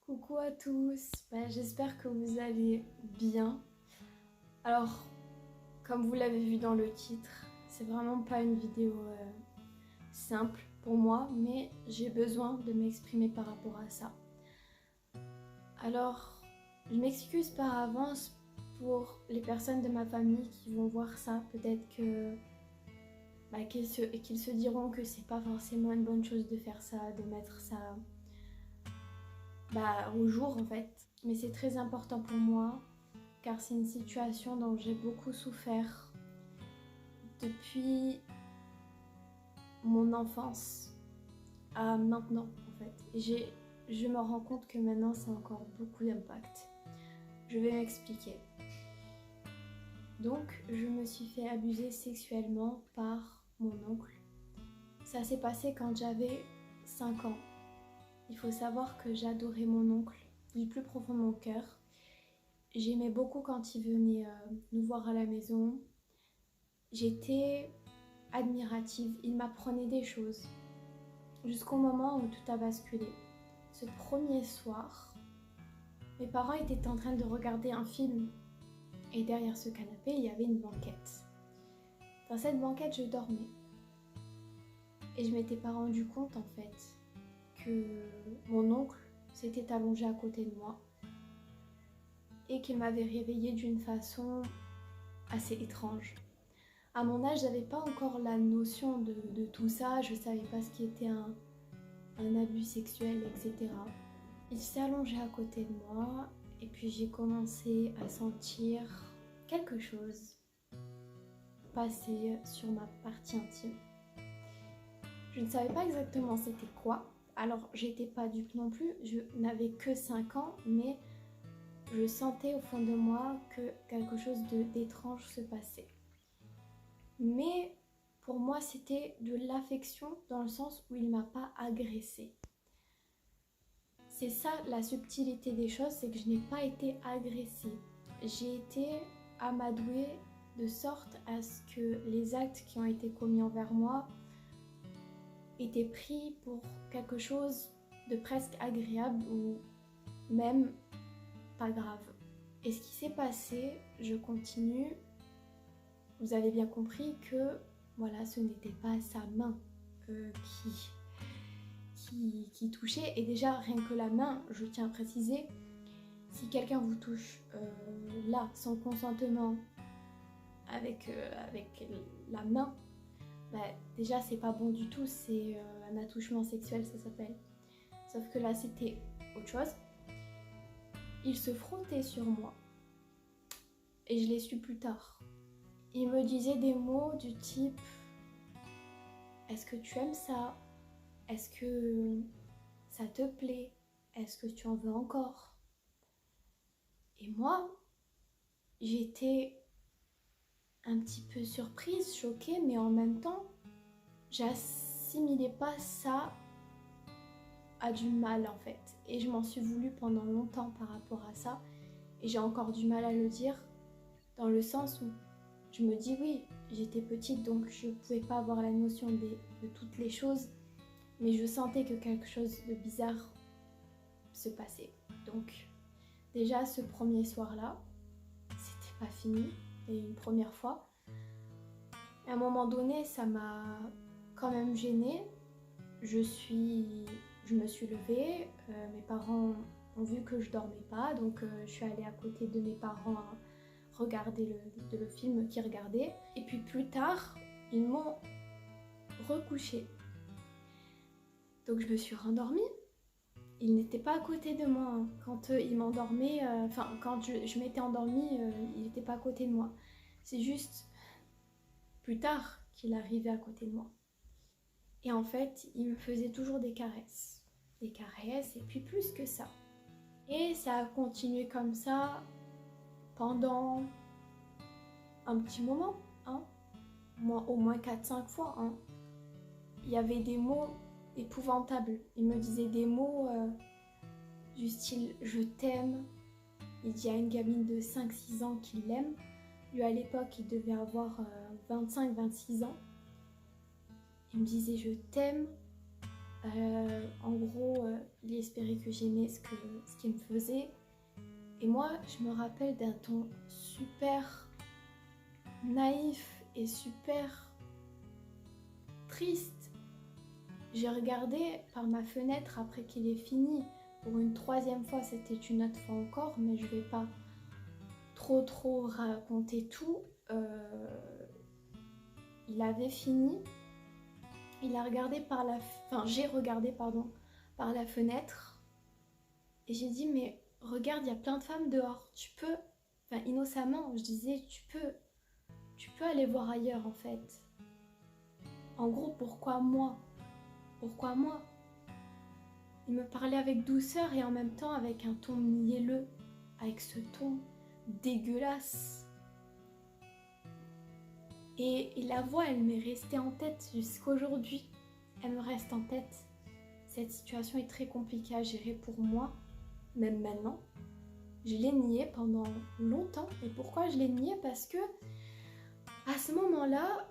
Coucou à tous, j'espère que vous allez bien. Alors, comme vous l'avez vu dans le titre, c'est vraiment pas une vidéo simple pour moi, mais j'ai besoin de m'exprimer par rapport à ça. Alors, je m'excuse par avance pour les personnes de ma famille qui vont voir ça. Peut-être que qu'ils se diront que c'est pas forcément une bonne chose de faire ça, de mettre ça au jour en fait. Mais c'est très important pour moi car c'est une situation dont j'ai beaucoup souffert depuis mon enfance à maintenant en fait. Et je me rends compte que maintenant ça a encore beaucoup d'impact. Je vais m'expliquer. Donc je me suis fait abuser sexuellement par mon oncle. Ça s'est passé quand j'avais 5 ans. Il faut savoir que j'adorais mon oncle du plus profond de mon cœur. J'aimais beaucoup quand il venait nous voir à la maison. J'étais admirative, il m'apprenait des choses. Jusqu'au moment où tout a basculé. Ce premier soir, mes parents étaient en train de regarder un film. Et derrière ce canapé, il y avait une banquette. Dans cette banquette, je dormais. Et je m'étais pas rendu compte en fait que mon oncle s'était allongé à côté de moi et qu'il m'avait réveillée d'une façon assez étrange. À mon âge, j'avais pas encore la notion de tout ça, je savais pas ce qui était un abus sexuel, etc. Il s'est allongé à côté de moi et puis j'ai commencé à sentir quelque chose passer sur ma partie intime. Je ne savais pas exactement c'était quoi, alors j'étais pas dupe non plus, je n'avais que 5 ans, mais je sentais au fond de moi que quelque chose d'étrange se passait. Mais pour moi c'était de l'affection dans le sens où il m'a pas agressée. C'est ça la subtilité des choses, c'est que je n'ai pas été agressée. J'ai été amadouée de sorte à ce que les actes qui ont été commis envers moi étaient pris pour quelque chose de presque agréable ou même pas grave. Et ce qui s'est passé, je continue. Vous avez bien compris que voilà, ce n'était pas sa main qui touchait. Et déjà, rien que la main, je tiens à préciser, si quelqu'un vous touche là, sans consentement, avec la main, déjà c'est pas bon du tout, c'est un attouchement sexuel, ça s'appelle. Sauf que là, c'était autre chose. Il se frottait sur moi. Et je l'ai su plus tard. Il me disait des mots du type « Est-ce que tu aimes ça? Est-ce que ça te plaît? Est-ce que tu en veux encore ?» Et moi, j'étais un petit peu surprise, choquée, mais en même temps, j'assimilais pas ça à du mal en fait. Et je m'en suis voulu pendant longtemps par rapport à ça. Et j'ai encore du mal à le dire, dans le sens où je me dis oui, j'étais petite donc je pouvais pas avoir la notion de toutes les choses, mais je sentais que quelque chose de bizarre se passait. Donc déjà ce premier soir-là, c'était pas fini, et une première fois. À un moment donné, ça m'a quand même gênée. Je me suis levée, mes parents ont vu que je dormais pas, donc je suis allée à côté de mes parents regarder le film qu'ils regardaient. Et puis plus tard, ils m'ont recouchée. Donc je me suis rendormie. Ils n'étaient pas à côté de moi. Hein. Quand ils m'endormaient, quand je m'étais endormie, ils n'étaient pas à côté de moi. C'est juste plus tard qu'il arrivait à côté de moi. Et en fait, il me faisait toujours des caresses. Des caresses et puis plus que ça. Et ça a continué comme ça pendant un petit moment, hein. Au moins 4-5 fois. Hein. Il y avait des mots épouvantables. Il me disait des mots du style « je t'aime ». Il dit à une gamine de 5-6 ans qu'il l'aime. Lui à l'époque, il devait avoir 25-26 ans. Il me disait « je t'aime ». En gros, il espérait que j'aimais ce qu'il me faisait. Et moi, je me rappelle d'un ton super naïf et super triste. J'ai regardé par ma fenêtre après qu'il ait fini. Pour une 3e fois, c'était une autre fois encore, mais je vais pas trop raconter tout. Il avait fini. Il a regardé j'ai regardé par la fenêtre et j'ai dit mais regarde, il y a plein de femmes dehors. Tu peux, innocemment, je disais tu peux aller voir ailleurs en fait. En gros, pourquoi moi? Pourquoi moi? Il me parlait avec douceur et en même temps avec un ton mielleux, avec ce ton dégueulasse. Et la voix, elle m'est restée en tête jusqu'aujourd'hui. Elle me reste en tête. Cette situation est très compliquée à gérer pour moi, même maintenant. Je l'ai nié pendant longtemps. Et pourquoi je l'ai nié? Parce que à ce moment-là,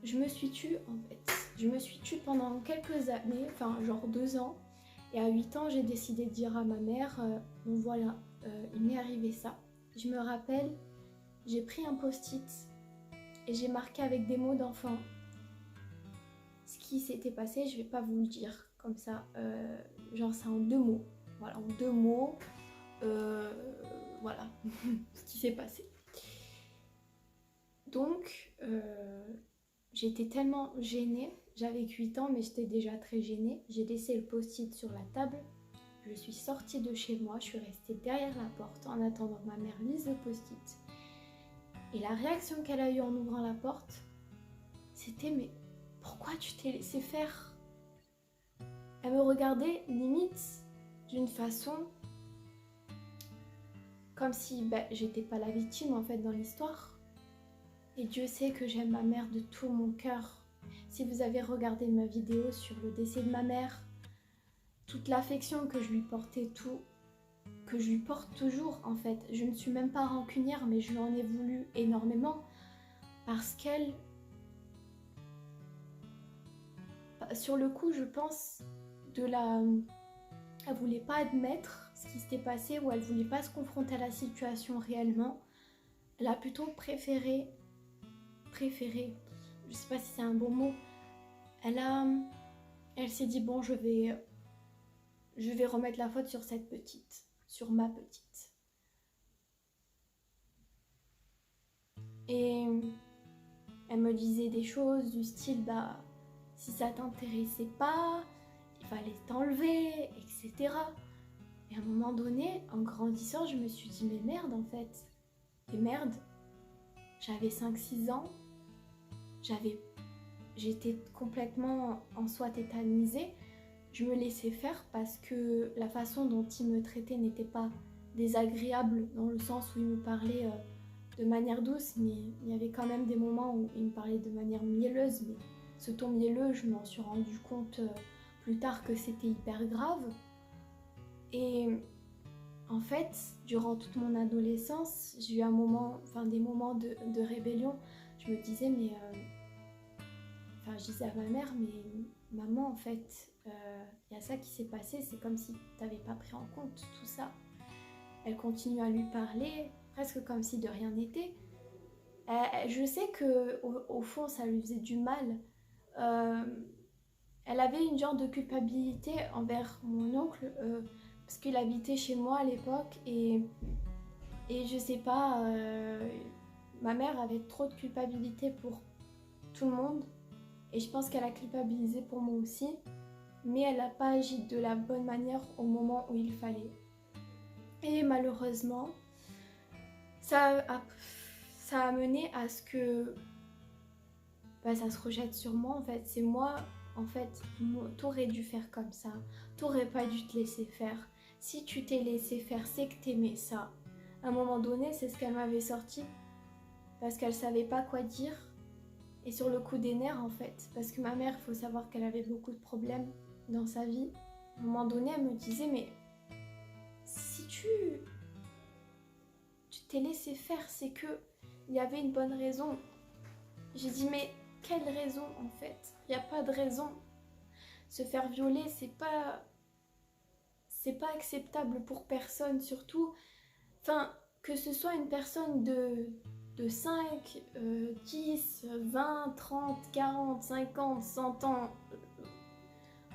je me suis tue en fait. Je me suis tue pendant quelques années, genre 2 ans. Et à 8 ans, j'ai décidé de dire à ma mère, bon voilà, il m'est arrivé ça. Je me rappelle, j'ai pris un post-it et j'ai marqué avec des mots d'enfant ce qui s'était passé. Je vais pas vous le dire comme ça, genre c'est en 2 mots. Voilà, en 2 mots, voilà ce qui s'est passé. Donc, j'étais tellement gênée, j'avais 8 ans mais j'étais déjà très gênée. J'ai laissé le post-it sur la table, je suis sortie de chez moi, je suis restée derrière la porte en attendant que ma mère lise le post-it. Et la réaction qu'elle a eue en ouvrant la porte, c'était mais pourquoi tu t'es laissé faire? Elle me regardait limite d'une façon comme si j'étais pas la victime en fait dans l'histoire. Et Dieu sait que j'aime ma mère de tout mon cœur. Si vous avez regardé ma vidéo sur le décès de ma mère, toute l'affection que je lui portais, tout, que je lui porte toujours en fait. Je ne suis même pas rancunière, mais je lui en ai voulu énormément parce qu'elle, sur le coup, je pense, elle voulait pas admettre ce qui s'était passé ou elle voulait pas se confronter à la situation réellement. Elle a plutôt préféré, je sais pas si c'est un bon mot, elle s'est dit bon je vais remettre la faute sur cette petite, sur ma petite. Et elle me disait des choses du style si ça t'intéressait pas, il fallait t'enlever, etc. Et à un moment donné, en grandissant, je me suis dit mais merde en fait. Et merde, j'avais 5-6 ans, j'étais complètement en soi tétanisée. Je me laissais faire parce que la façon dont il me traitait n'était pas désagréable dans le sens où il me parlait de manière douce, mais il y avait quand même des moments où il me parlait de manière mielleuse. Mais ce ton mielleux, je m'en suis rendu compte plus tard que c'était hyper grave. Et en fait, durant toute mon adolescence, j'ai eu des moments de rébellion. Je me disais, je disais à ma mère, mais maman, en fait, il y a ça qui s'est passé, c'est comme si t'avais pas pris en compte tout ça. Elle continue à lui parler, presque comme si de rien n'était. Je sais que au fond, ça lui faisait du mal. Elle avait une genre de culpabilité envers mon oncle, parce qu'il habitait chez moi à l'époque, et je sais pas, ma mère avait trop de culpabilité pour tout le monde, et je pense qu'elle a culpabilisé pour moi aussi, mais elle n'a pas agi de la bonne manière au moment où il fallait. Et malheureusement, ça a mené à ce que ça se rejette sur moi en fait. C'est moi, en fait, t'aurais dû faire comme ça, t'aurais pas dû te laisser faire. Si tu t'es laissé faire, c'est que t'aimais ça. À un moment donné, c'est ce qu'elle m'avait sorti, parce qu'elle savait pas quoi dire, et sur le coup des nerfs en fait, parce que ma mère, il faut savoir qu'elle avait beaucoup de problèmes dans sa vie. À un moment donné, elle me disait, mais si tu t'es laissé faire, c'est que il y avait une bonne raison. J'ai dit, mais quelle raison en fait? Il n'y a pas de raison. se faire violer, c'est pas acceptable pour personne, surtout, enfin, que ce soit une personne de 5, 10, 20, 30, 40, 50, 100 ans,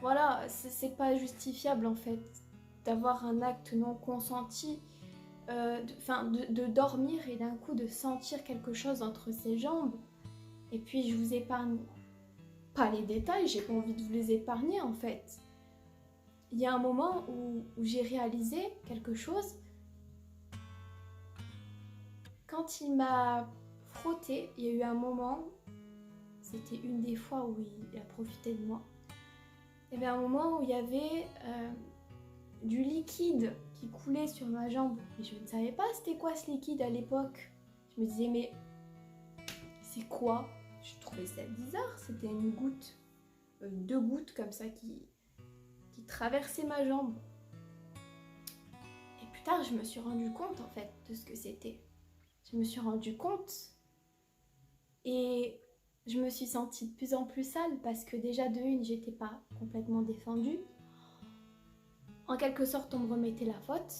voilà, c'est pas justifiable en fait d'avoir un acte non consenti, de dormir et d'un coup de sentir quelque chose entre ses jambes. Et puis je vous épargne pas les détails, j'ai pas envie de vous les épargner en fait. Il y a un moment où j'ai réalisé quelque chose. Quand il m'a frotté, il y a eu un moment, c'était une des fois où il a profité de moi. Il y avait un moment où il y avait du liquide qui coulait sur ma jambe. Et je ne savais pas c'était quoi ce liquide à l'époque. Je me disais mais c'est quoi? Je trouvais ça bizarre, c'était une goutte, 2 gouttes comme ça qui traversaient ma jambe. Et plus tard je me suis rendu compte en fait de ce que c'était. Je me suis rendu compte et je me suis sentie de plus en plus sale parce que déjà de une, j'étais pas complètement défendue. En quelque sorte, on me remettait la faute.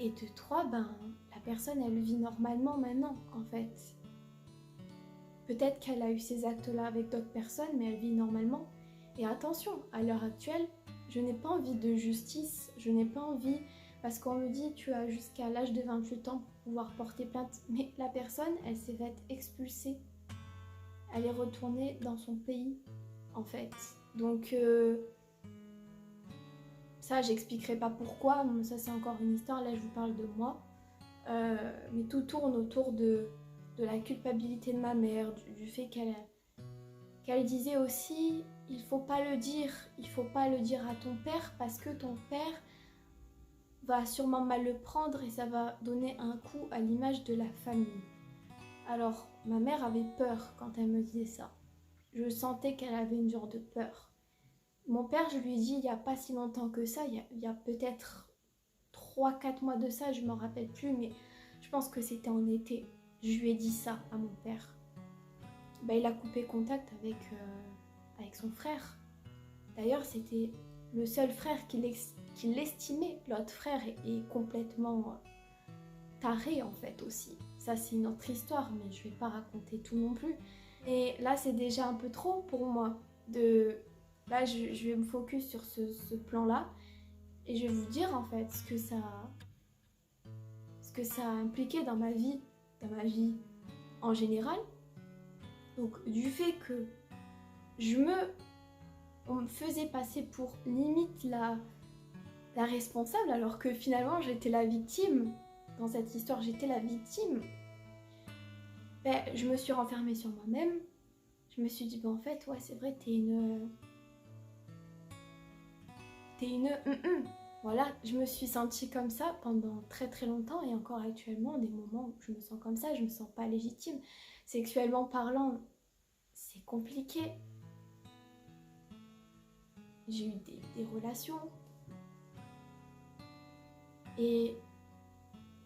Et de 3, la personne, elle vit normalement maintenant, en fait. Peut-être qu'elle a eu ces actes-là avec d'autres personnes, mais elle vit normalement. Et attention, à l'heure actuelle, je n'ai pas envie de justice, je n'ai pas envie... Parce qu'on me dit tu as jusqu'à l'âge de 28 ans pour pouvoir porter plainte. Mais la personne, elle s'est faite expulser. Elle est retournée dans son pays, en fait. Donc, ça, j'expliquerai pas pourquoi. Ça, c'est encore une histoire. Là, je vous parle de moi. Mais tout tourne autour de la culpabilité de ma mère, du fait qu'elle disait aussi, il faut pas le dire à ton père parce que ton père va sûrement mal le prendre et ça va donner un coup à l'image de la famille. Alors, ma mère avait peur quand elle me disait ça. Je sentais qu'elle avait une genre de peur. Mon père, je lui ai dit il n'y a pas si longtemps que ça, il y a peut-être 3-4 mois de ça, je ne m'en rappelle plus, mais je pense que c'était en été. Je lui ai dit ça à mon père. Il a coupé contact avec son frère. D'ailleurs, c'était le seul frère qui l'estimait. L'autre frère est complètement taré en fait aussi. Ça, c'est une autre histoire, mais je vais pas raconter tout non plus. Et là, c'est déjà un peu trop pour moi. Là, je vais me focus sur ce plan-là et je vais vous dire en fait ce que ça a impliqué dans ma vie en général. Donc, du fait que on me faisait passer pour limite la responsable, alors que finalement j'étais la victime. Dans cette histoire, j'étais la victime. Je me suis renfermée sur moi-même. Je me suis dit, en fait, ouais, c'est vrai, t'es une... Voilà, je me suis sentie comme ça pendant très très longtemps et encore actuellement, des moments où je me sens comme ça, je me sens pas légitime. Sexuellement parlant, c'est compliqué. J'ai eu des relations et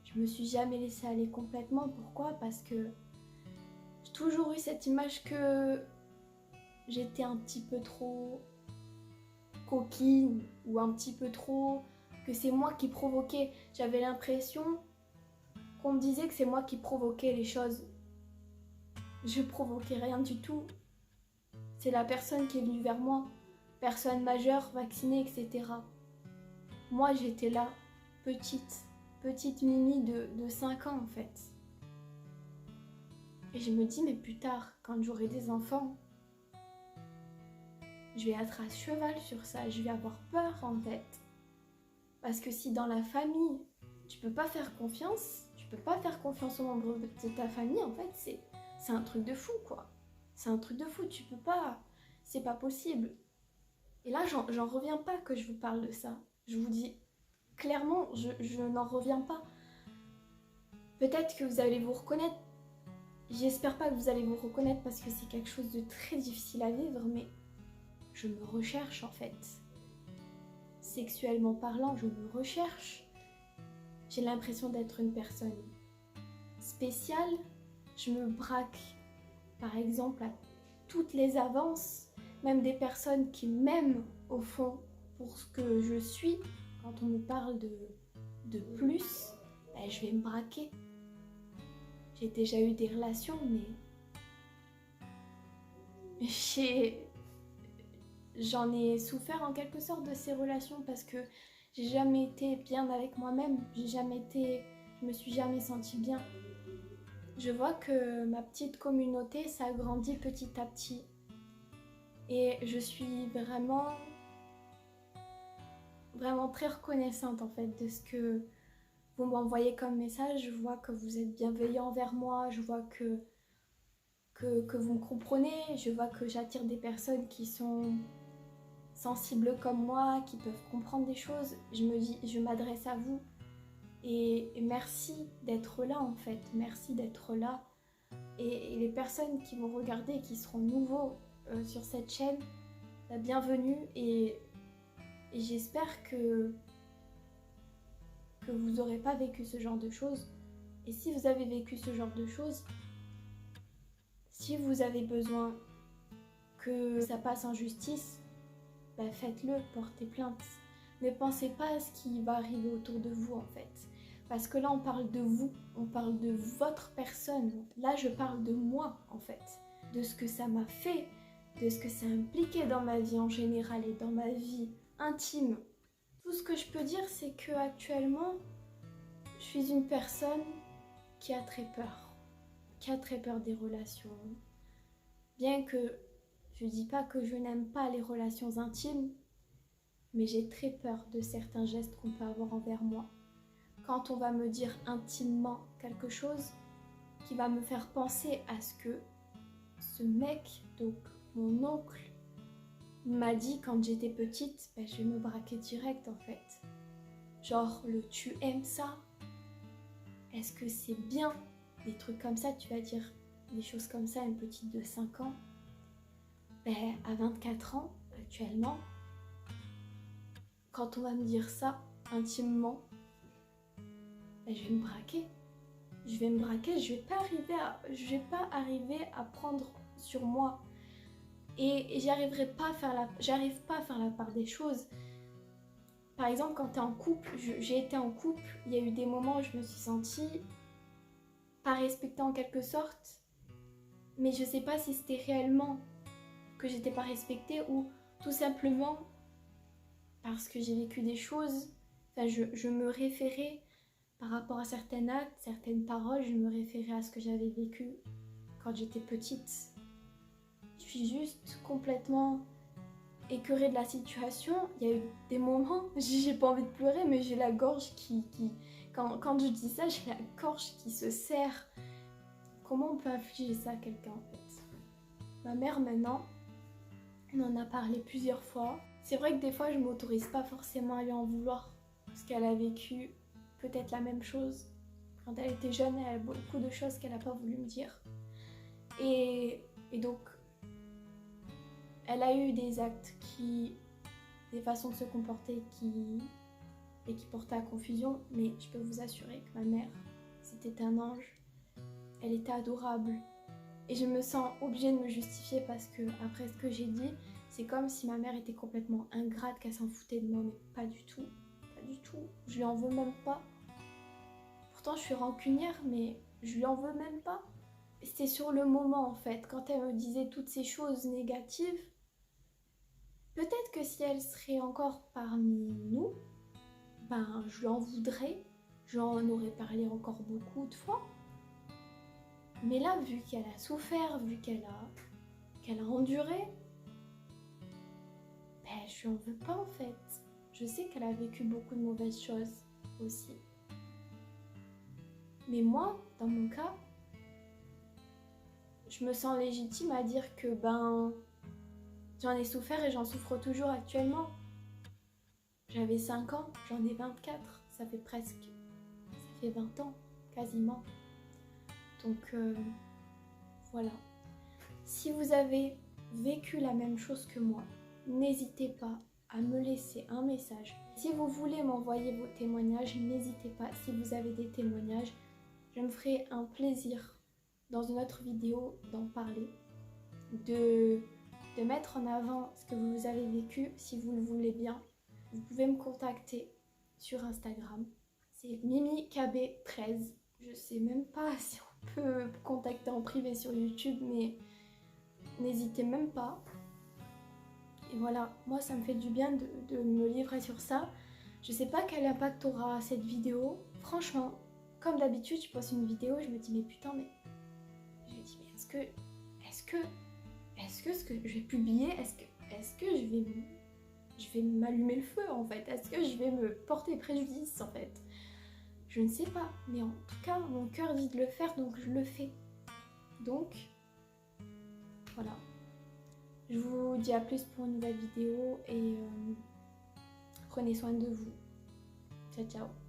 je me suis jamais laissée aller complètement. Pourquoi? Parce que j'ai toujours eu cette image que j'étais un petit peu trop coquine ou un petit peu trop, que c'est moi qui provoquais. J'avais l'impression qu'on me disait que c'est moi qui provoquais les choses. Je provoquais rien du tout. C'est la personne qui est venue vers moi, personne majeure, vaccinée, etc. Moi, j'étais là, petite Mimi de 5 ans en fait. Et je me dis, mais plus tard, quand j'aurai des enfants, je vais être à cheval sur ça, je vais avoir peur en fait. Parce que si dans la famille, tu peux pas faire confiance aux membres de ta famille, en fait, c'est un truc de fou quoi. C'est un truc de fou, tu peux pas, c'est pas possible. Et là, j'en reviens pas que je vous parle de ça. Je vous dis clairement, je n'en reviens pas. Peut-être que vous allez vous reconnaître. J'espère pas que vous allez vous reconnaître parce que c'est quelque chose de très difficile à vivre, mais je me recherche en fait. Sexuellement parlant, je me recherche. J'ai l'impression d'être une personne spéciale. Je me braque, par exemple, à toutes les avances. même des personnes qui m'aiment au fond pour ce que je suis, quand on me parle de plus, ben, je vais me braquer. J'ai déjà eu des relations, mais j'en ai souffert en quelque sorte de ces relations parce que j'ai jamais été bien avec moi-même, je me suis jamais sentie bien. Je vois que ma petite communauté s'agrandit petit à petit et je suis vraiment très reconnaissante en fait de ce que vous m'envoyez comme message. Je vois que vous êtes bienveillant envers moi, je vois que vous me comprenez, je vois que j'attire des personnes qui sont sensibles comme moi, qui peuvent comprendre des choses. Je me dis, je m'adresse à vous et merci d'être là en fait, merci d'être là. Et les personnes qui vont regarder, qui seront nouveaux sur cette chaîne, la bienvenue et j'espère que vous n'aurez pas vécu ce genre de choses. Et si vous avez vécu ce genre de choses, si vous avez besoin que ça passe en justice, bah faites-le, portez plainte. Ne pensez pas à ce qui va arriver autour de vous en fait. Parce que là on parle de vous, on parle de votre personne. Là je parle de moi en fait, de ce que ça m'a fait, de ce que ça impliquait dans ma vie en général et dans ma vie intime. Tout ce que je peux dire c'est que actuellement je suis une personne qui a très peur des relations. Bien que je dis pas que je n'aime pas les relations intimes, mais j'ai très peur de certains gestes qu'on peut avoir envers moi. Quand on va me dire intimement quelque chose qui va me faire penser à ce que ce mec, donc mon oncle, m'a dit quand j'étais petite, ben je vais me braquer direct en fait. Genre le tu aimes ça? Est-ce que c'est bien? Des trucs comme ça, tu vas dire des choses comme ça à une petite de 5 ans. Ben à 24 ans, actuellement, quand on va me dire ça intimement, ben, je vais me braquer. Je vais pas arriver à prendre sur moi. Et j'arrive pas à faire la part des choses. Par exemple, quand tu es en couple, j'ai été en couple, il y a eu des moments où je me suis sentie pas respectée en quelque sorte. Mais je sais pas si c'était réellement que j'étais pas respectée ou tout simplement parce que j'ai vécu des choses. Enfin, je me référais par rapport à certains actes, certaines paroles, je me référais à ce que j'avais vécu quand j'étais petite. Je suis juste complètement écœurée de la situation. Il y a eu des moments, j'ai pas envie de pleurer, mais j'ai la gorge qui... Quand je dis ça, j'ai la gorge qui se serre. Comment on peut infliger ça à quelqu'un en fait? Ma mère maintenant, on en a parlé plusieurs fois. C'est vrai que des fois je m'autorise pas forcément à lui en vouloir parce qu'elle a vécu peut-être la même chose. Quand elle était jeune, elle a beaucoup de choses qu'elle n'a pas voulu me dire. Et donc, elle a eu des actes des façons de se comporter qui portaient à confusion, mais je peux vous assurer que ma mère, c'était un ange. Elle était adorable. Et je me sens obligée de me justifier parce que, après ce que j'ai dit, c'est comme si ma mère était complètement ingrate, qu'elle s'en foutait de moi, mais pas du tout. Pas du tout. Je lui en veux même pas. Pourtant, je suis rancunière, mais je lui en veux même pas. C'était sur le moment, en fait, quand elle me disait toutes ces choses négatives. Peut-être que si elle serait encore parmi nous, ben, je lui en voudrais. J'en aurais parlé encore beaucoup de fois. Mais là, vu qu'elle a souffert, vu qu'elle a enduré, ben, je lui en veux pas, en fait. Je sais qu'elle a vécu beaucoup de mauvaises choses aussi. Mais moi, dans mon cas, je me sens légitime à dire que ben j'en ai souffert et j'en souffre toujours actuellement. J'avais 5 ans, j'en ai 24, ça fait 20 ans, quasiment. Donc voilà. Si vous avez vécu la même chose que moi, n'hésitez pas à me laisser un message. Si vous voulez m'envoyer vos témoignages, n'hésitez pas. Si vous avez des témoignages, je me ferai un plaisir dans une autre vidéo d'en parler, de de mettre en avant ce que vous avez vécu si vous le voulez bien. Vous pouvez me contacter sur Instagram. C'est MimiKB13. Je sais même pas si on peut me contacter en privé sur YouTube, mais n'hésitez même pas. Et voilà, moi ça me fait du bien de me livrer sur ça. Je sais pas quel impact aura cette vidéo. Franchement, comme d'habitude, je poste une vidéo, je me dis mais putain, mais je me dis mais est-ce que ce que je vais publier, est-ce que je vais m'allumer le feu en fait? Est-ce que je vais me porter préjudice en fait? Je ne sais pas, mais en tout cas, mon cœur dit de le faire, donc je le fais. Donc, voilà. Je vous dis à plus pour une nouvelle vidéo et prenez soin de vous. Ciao, ciao.